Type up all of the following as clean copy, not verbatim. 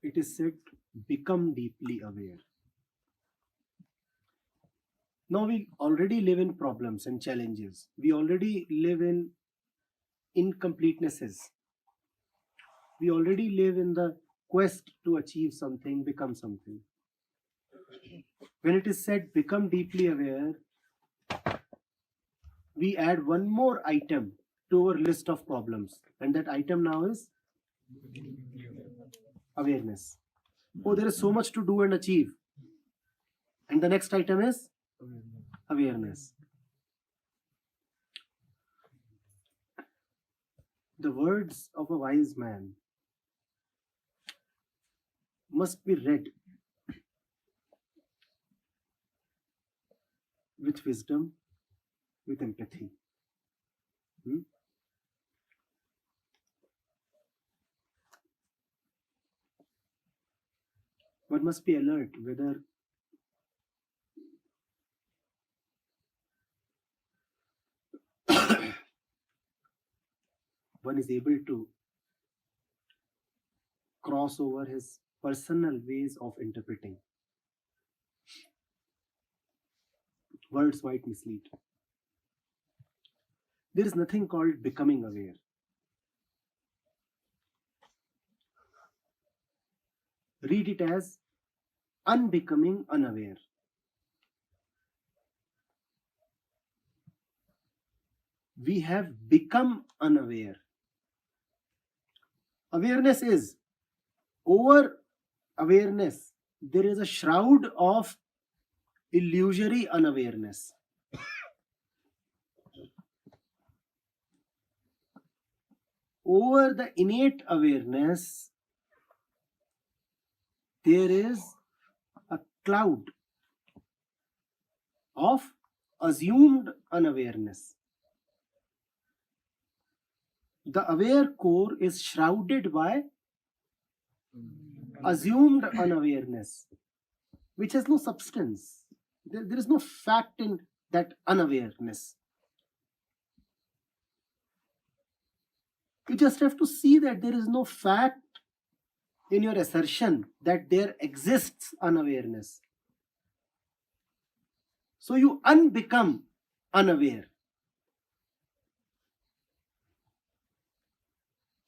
it is said, become deeply aware. Now we already live in problems and challenges. We already live in incompletenesses. We already live in the quest to achieve something, become something. When it is said, become deeply aware, we add one more item to our list of problems. And that item now is awareness. Oh, there is so much to do and achieve. And the next item is awareness. The words of a wise man must be read with wisdom, with empathy. One must be alert whether one is able to cross over his personal ways of interpreting. Words might mislead. There is nothing called becoming aware. Read it as unbecoming unaware. We have become unaware. Awareness is over awareness. There is a shroud of illusory unawareness. Over the innate awareness, there is a cloud of assumed unawareness. The aware core is shrouded by assumed unawareness, which has no substance. There is no fact in that unawareness. You just have to see that there is no fact in your assertion that there exists unawareness. So you unbecome unaware.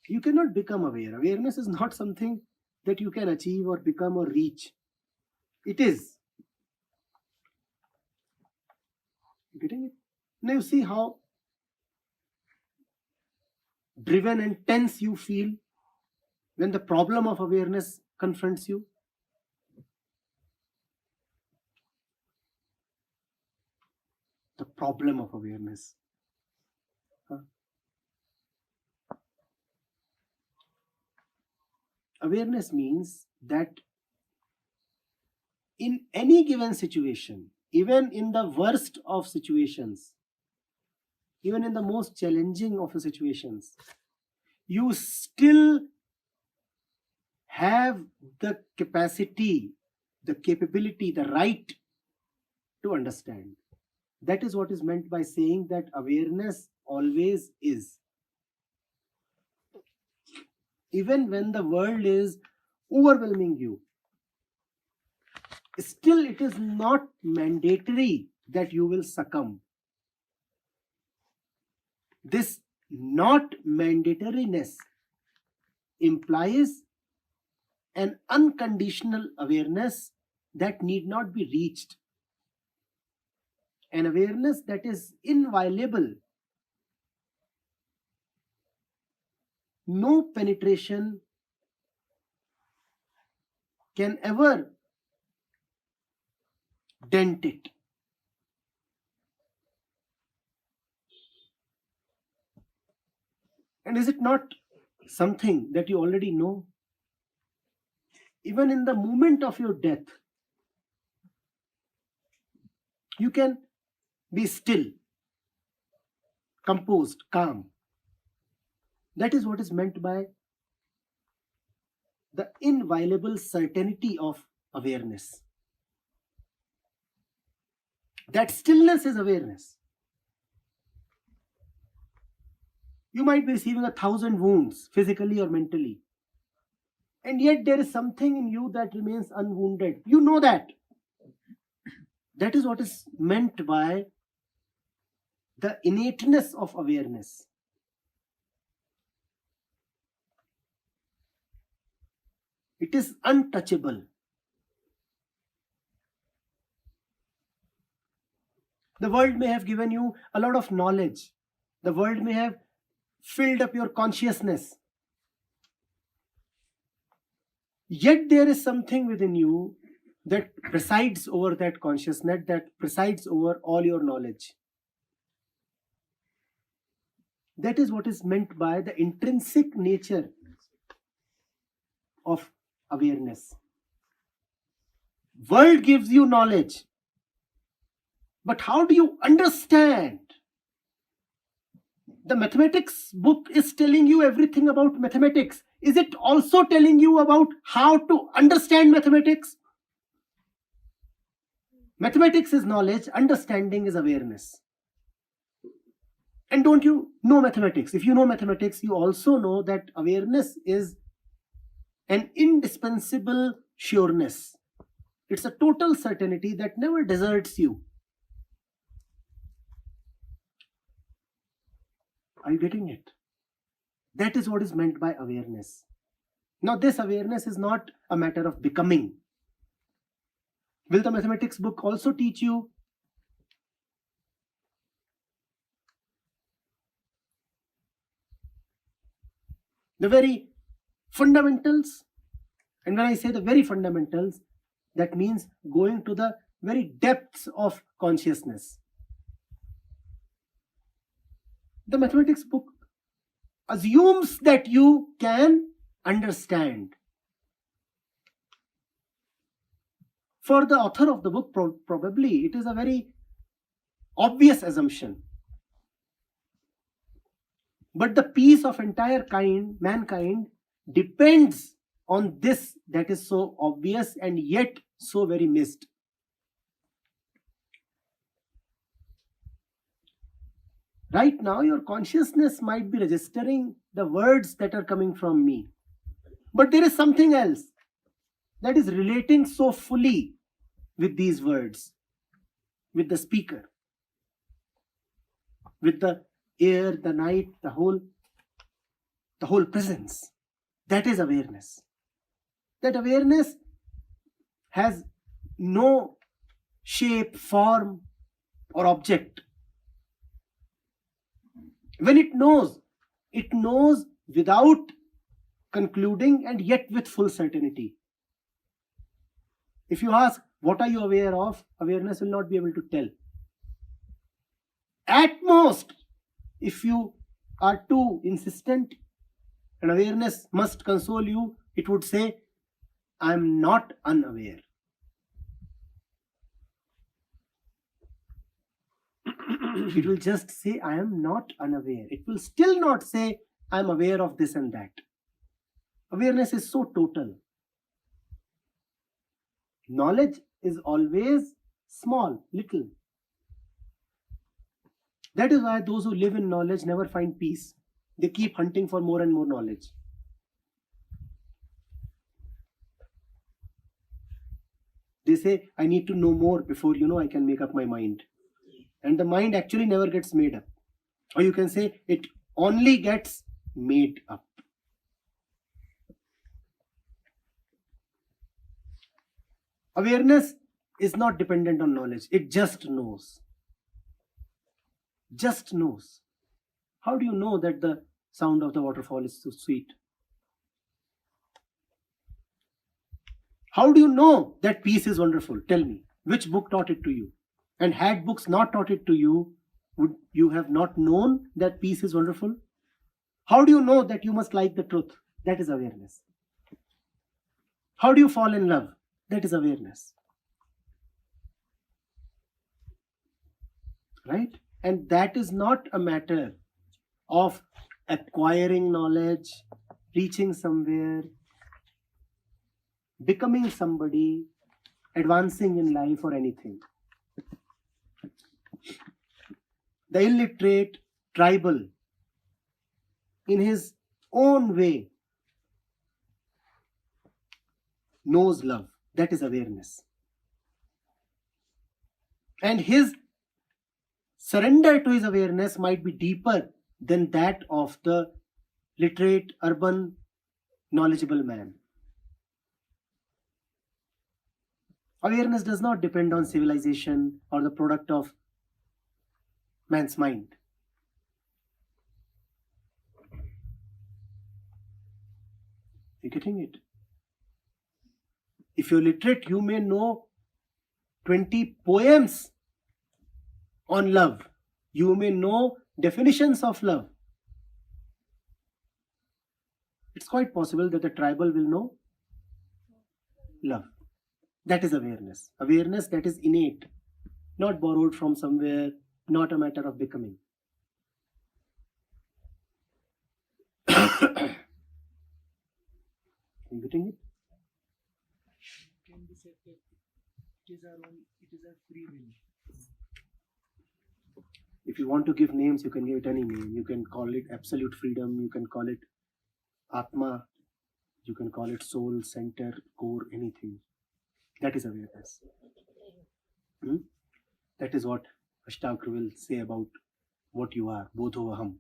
You cannot become aware. Awareness is not something that you can achieve or become or reach. It is. Getting it? Now you see how driven and tense you feel when the problem of awareness confronts you. The problem of awareness. Awareness means that in any given situation, even in the worst of situations, even in the most challenging of the situations, you still have the capacity, the capability, the right to understand. That is what is meant by saying that awareness always is. Even when the world is overwhelming you, still it is not mandatory that you will succumb. This not mandatoriness implies an unconditional awareness that need not be reached. An awareness that is inviolable. No penetration can ever dent it. And is it not something that you already know? Even in the moment of your death, you can be still, composed, calm. That is what is meant by the inviolable certainty of awareness. That stillness is awareness. You might be receiving 1,000 wounds, physically or mentally. and yet there is something in you that remains unwounded. You know that. That is what is meant by the innateness of awareness. It is untouchable. The world may have given you a lot of knowledge. The world may have filled up your consciousness. Yet there is something within you that presides over that consciousness, that presides over all your knowledge. That is what is meant by the intrinsic nature of awareness. World gives you knowledge, but how do you understand? The mathematics book is telling you everything about mathematics. Is it also telling you about how to understand mathematics? Mathematics is knowledge, understanding is awareness. And don't you know mathematics? If you know mathematics, you also know that awareness is an indispensable sureness. It's a total certainty that never deserts you. Are you getting it? That is what is meant by awareness. Now, this awareness is not a matter of becoming. Will the mathematics book also teach you the very fundamentals? And when I say the very fundamentals, that means going to the very depths of consciousness. The mathematics book assumes that you can understand. For the author of the book, probably it is a very obvious assumption. But the peace of entire mankind depends on this that is so obvious and yet so very missed. Right now, your consciousness might be registering the words that are coming from me. But there is something else that is relating so fully with these words, with the speaker, with the air, the night, the whole presence. That is awareness. That awareness has no shape, form, or object. When it knows without concluding and yet with full certainty. If you ask, what are you aware of? Awareness will not be able to tell. At most, if you are too insistent and awareness must console you, it would say, I am not unaware. It will just say, I am not unaware. It will still not say, I am aware of this and that. Awareness is so total. Knowledge is always small, little. That is why those who live in knowledge never find peace. They keep hunting for more and more knowledge. They say, I need to know more before I can make up my mind. And the mind actually never gets made up. Or you can say, it only gets made up. Awareness is not dependent on knowledge. It just knows. Just knows. How do you know that the sound of the waterfall is so sweet? How do you know that peace is wonderful? Tell me. Which book taught it to you? And had books not taught it to you, would you have not known that peace is wonderful? How do you know that you must like the truth? That is awareness. How do you fall in love? That is awareness. Right? And that is not a matter of acquiring knowledge, reaching somewhere, becoming somebody, advancing in life or anything. The illiterate, tribal, in his own way, knows love. That is awareness. And his surrender to his awareness might be deeper than that of the literate, urban, knowledgeable man. Awareness does not depend on civilization or the product of man's mind. You getting it? If you're literate, you may know 20 poems on love. You may know definitions of love. It's quite possible that the tribal will know love. That is awareness. Awareness that is innate, not borrowed from somewhere, not a matter of becoming. You getting it? Can be said that it is our free will. If you want to give names, you can give it any name. You can call it absolute freedom, you can call it Atma, you can call it soul, center, core, anything. That is awareness. That is what Ashtavakra will say about what you are. Bodho aham.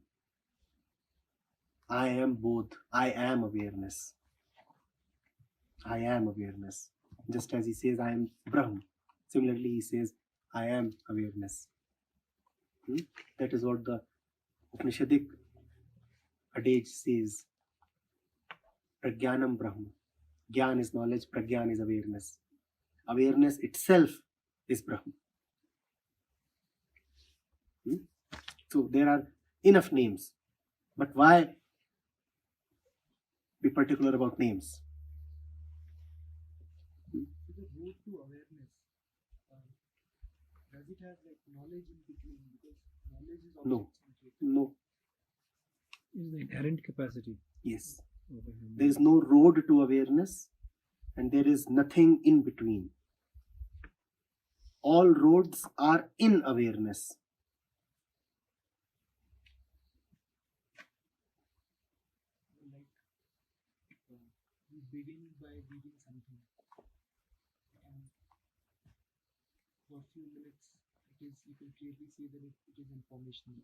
I am both. I am awareness. I am awareness. Just as he says, I am Brahm. Similarly, he says, I am awareness. That is what the Upanishadic adage says. Prajnanam Brahma. Gyan is knowledge, Prajnan is awareness. Awareness itself is Brahma. So there are enough names. But why be particular about names? So the road to awareness, does it have like knowledge in between? Because knowledge is No. object-centric. No. Is the inherent capacity. Yes. There is no road to awareness and there is nothing in between. All roads are in awareness. Like we begin by reading something, and for a few minutes, you can clearly see that it is informational.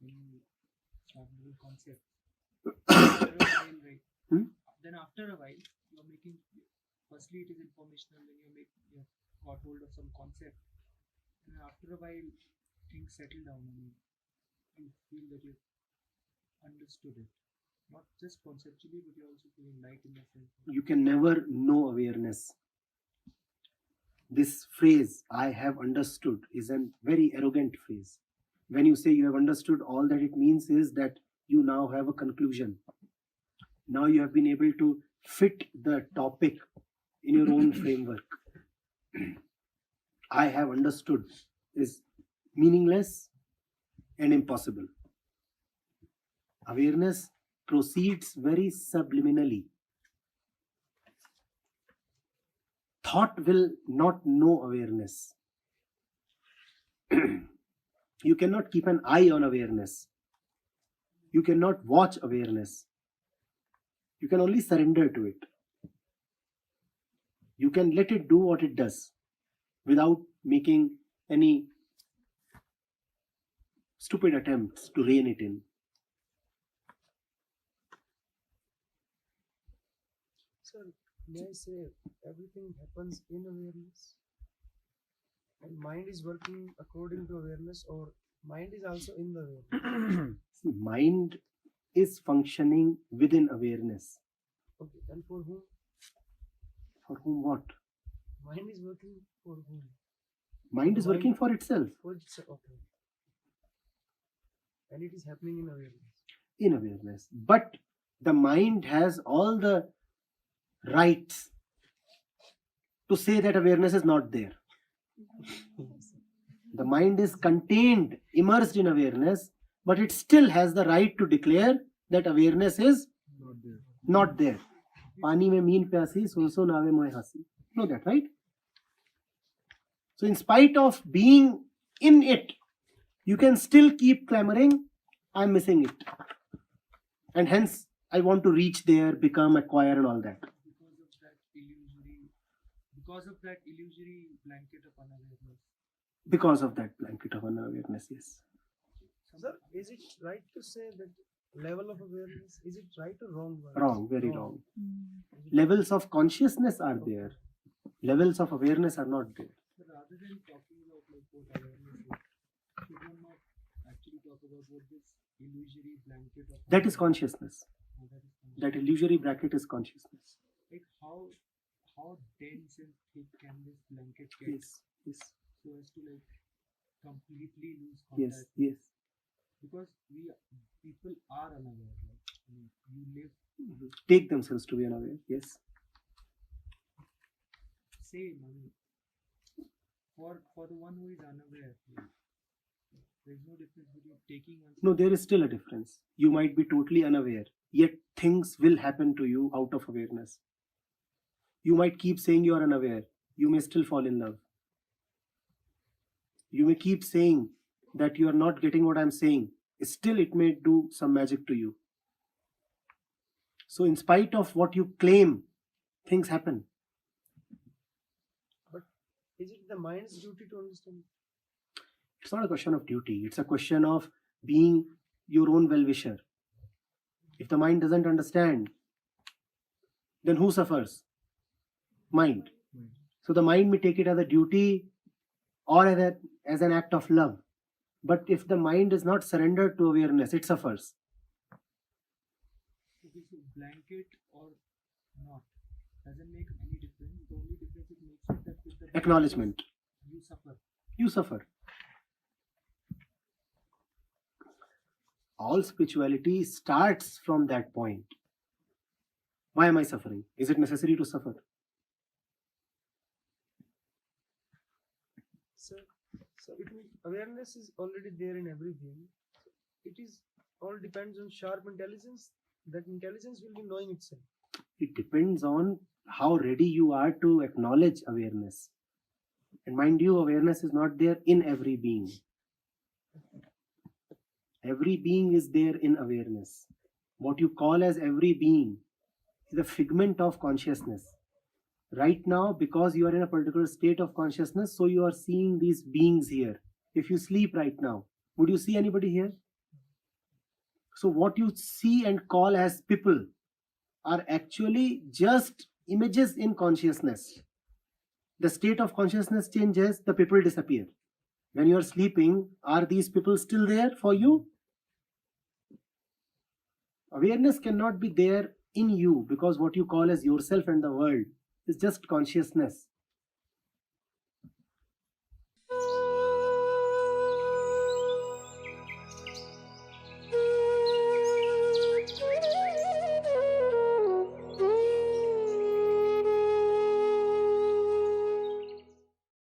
When you start moving concepts, after a while, right? Then after a while, you're making. Firstly, it is informational when you got hold of some concept, and after a while, things settle down and you feel that you've understood it. Not just conceptually, but you're also feeling light in the sense. You can never know awareness. This phrase, I have understood, is a very arrogant phrase. When you say you have understood, all that it means is that you now have a conclusion. Now you have been able to fit the topic in your own framework. I have understood is meaningless and impossible. Awareness proceeds very subliminally. Thought will not know awareness. You cannot keep an eye on awareness. You cannot watch awareness. You can only surrender to it. You can let it do what it does without making any stupid attempts to rein it in. Sir, may I say everything happens in awareness? And mind is working according to awareness, or mind is also in the awareness? See, mind is functioning within awareness. Okay, and for whom? For whom what? Mind is working for whom? Mind is working for itself. For itself, okay. And it is happening in awareness. In awareness. But the mind has all the rights to say that awareness is not there. The mind is contained, immersed in awareness, but it still has the right to declare that awareness is not there. Pani mein meen pyasi, so naave mohe hasi. Know that, right? So in spite of being in it, you can still keep clamoring, I'm missing it. And hence, I want to reach there, become, acquire and all that. Because of that illusory because of that illusory blanket of unawareness. Because of that blanket of unawareness, yes. Sir, is it right to say that level of awareness, is it right or wrong? Wrong, very wrong. Levels of consciousness are there. Levels of awareness are not there. So rather than talking about like what awareness is, should one not actually talk about what this illusory blanket of That is consciousness. that is That illusory bracket is consciousness. like how dense and thick can this blanket get Yes, yes, so as to like completely lose yes, contact? yes. Because people are unaware. Like I mean, you live Take themselves to be unaware. Yes. same. I mean, for the one who is unaware, like, there's no difference between taking one. No, there is still a difference. You might be totally unaware, yet things will happen to you out of awareness. You might keep saying you are unaware. You may still fall in love. You may keep saying that you are not getting what I'm saying. Still, it may do some magic to you. So, in spite of what you claim, things happen. But is it the mind's duty to understand? It's not a question of duty. It's a question of being your own well-wisher. If the mind doesn't understand, then who suffers? Mind. So the mind may take it as a duty or as an act of love. But if the mind is not surrendered to awareness, it suffers. Okay, so blanket or not doesn't make any difference. The only difference it makes is that with the Acknowledgement. you suffer. You suffer. All spirituality starts from that point. Why am I suffering? Is it necessary to suffer? So it means awareness is already there in every being. It is all depends on sharp intelligence. That intelligence will be knowing itself. It depends on how ready you are to acknowledge awareness. And mind you, awareness is not there in every being. Every being is there in awareness. What you call as every being is a figment of consciousness. Right now, because you are in a particular state of consciousness, so you are seeing these beings here. If you sleep right now, would you see anybody here? So what you see and call as people are actually just images in consciousness. The state of consciousness changes, the people disappear. When you are sleeping, are these people still there for you? Awareness cannot be there in you because what you call as yourself and the world is just consciousness.